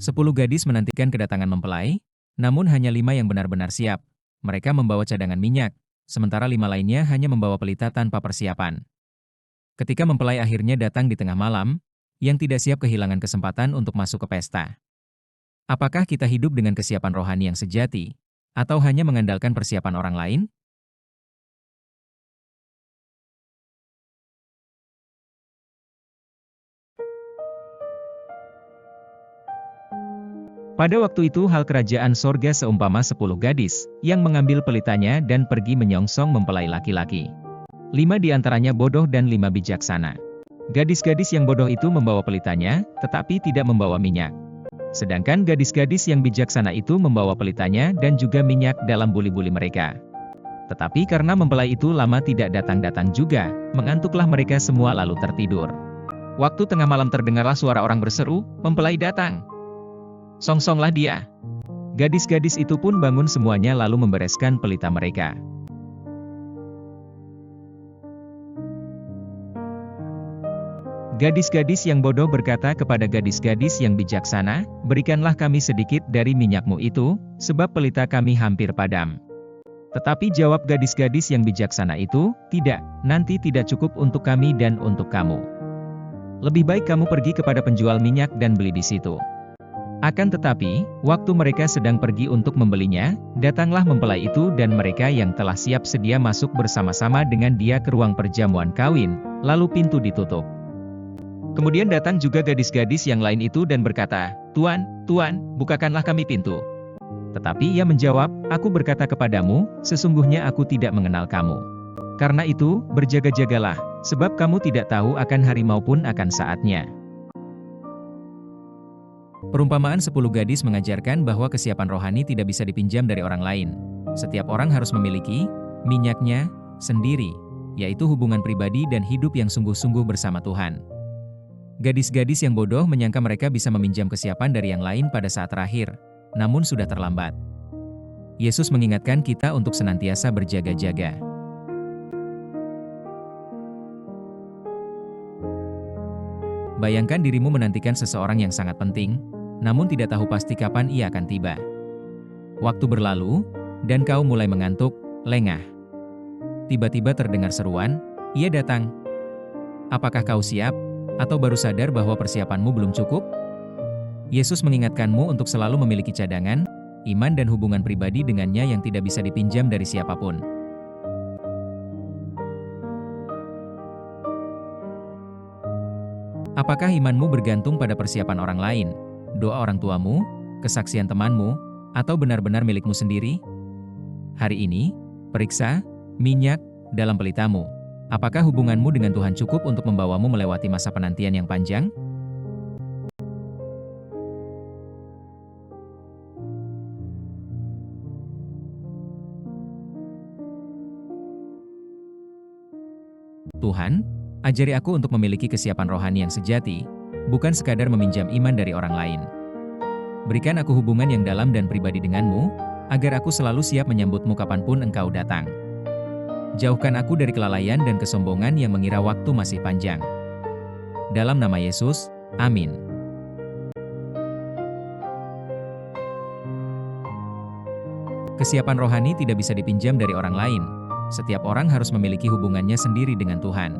10 gadis menantikan kedatangan mempelai, namun hanya 5 yang benar-benar siap. Mereka membawa cadangan minyak, sementara 5 lainnya hanya membawa pelita tanpa persiapan. Ketika mempelai akhirnya datang di tengah malam, yang tidak siap kehilangan kesempatan untuk masuk ke pesta. Apakah kita hidup dengan kesiapan rohani yang sejati, atau hanya mengandalkan persiapan orang lain? Pada waktu itu hal kerajaan sorga seumpama 10 gadis, yang mengambil pelitanya dan pergi menyongsong mempelai laki-laki. 5 di antaranya bodoh dan 5 bijaksana. Gadis-gadis yang bodoh itu membawa pelitanya, tetapi tidak membawa minyak. Sedangkan gadis-gadis yang bijaksana itu membawa pelitanya dan juga minyak dalam buli-buli mereka. Tetapi karena mempelai itu lama tidak datang-datang juga, mengantuklah mereka semua lalu tertidur. Waktu tengah malam terdengarlah suara orang berseru, "Mempelai datang! Songsonglah dia." Gadis-gadis itu pun bangun semuanya lalu membereskan pelita mereka. Gadis-gadis yang bodoh berkata kepada gadis-gadis yang bijaksana, "Berikanlah kami sedikit dari minyakmu itu, sebab pelita kami hampir padam." Tetapi jawab gadis-gadis yang bijaksana itu, "Tidak, nanti tidak cukup untuk kami dan untuk kamu. Lebih baik kamu pergi kepada penjual minyak dan beli di situ." Akan tetapi, waktu mereka sedang pergi untuk membelinya, datanglah mempelai itu dan mereka yang telah siap sedia masuk bersama-sama dengan dia ke ruang perjamuan kawin, lalu pintu ditutup. Kemudian datang juga gadis-gadis yang lain itu dan berkata, "Tuan, Tuan, bukakanlah kami pintu." Tetapi ia menjawab, "Aku berkata kepadamu, sesungguhnya aku tidak mengenal kamu. Karena itu, berjaga-jagalah, sebab kamu tidak tahu akan hari maupun akan saatnya." Perumpamaan 10 gadis mengajarkan bahwa kesiapan rohani tidak bisa dipinjam dari orang lain. Setiap orang harus memiliki minyaknya sendiri, yaitu hubungan pribadi dan hidup yang sungguh-sungguh bersama Tuhan. Gadis-gadis yang bodoh menyangka mereka bisa meminjam kesiapan dari yang lain pada saat terakhir, namun sudah terlambat. Yesus mengingatkan kita untuk senantiasa berjaga-jaga. Bayangkan dirimu menantikan seseorang yang sangat penting, namun tidak tahu pasti kapan ia akan tiba. Waktu berlalu, dan kau mulai mengantuk, lengah. Tiba-tiba terdengar seruan, "Ia datang." Apakah kau siap? Atau baru sadar bahwa persiapanmu belum cukup? Yesus mengingatkanmu untuk selalu memiliki cadangan, iman dan hubungan pribadi dengannya yang tidak bisa dipinjam dari siapapun. Apakah imanmu bergantung pada persiapan orang lain, doa orang tuamu, kesaksian temanmu, atau benar-benar milikmu sendiri? Hari ini, periksa minyak dalam pelitamu. Apakah hubunganmu dengan Tuhan cukup untuk membawamu melewati masa penantian yang panjang? Tuhan, ajari aku untuk memiliki kesiapan rohani yang sejati, bukan sekadar meminjam iman dari orang lain. Berikan aku hubungan yang dalam dan pribadi denganmu, agar aku selalu siap menyambutmu kapanpun engkau datang. Jauhkan aku dari kelalaian dan kesombongan yang mengira waktu masih panjang. Dalam nama Yesus, amin. Kesiapan rohani tidak bisa dipinjam dari orang lain. Setiap orang harus memiliki hubungannya sendiri dengan Tuhan.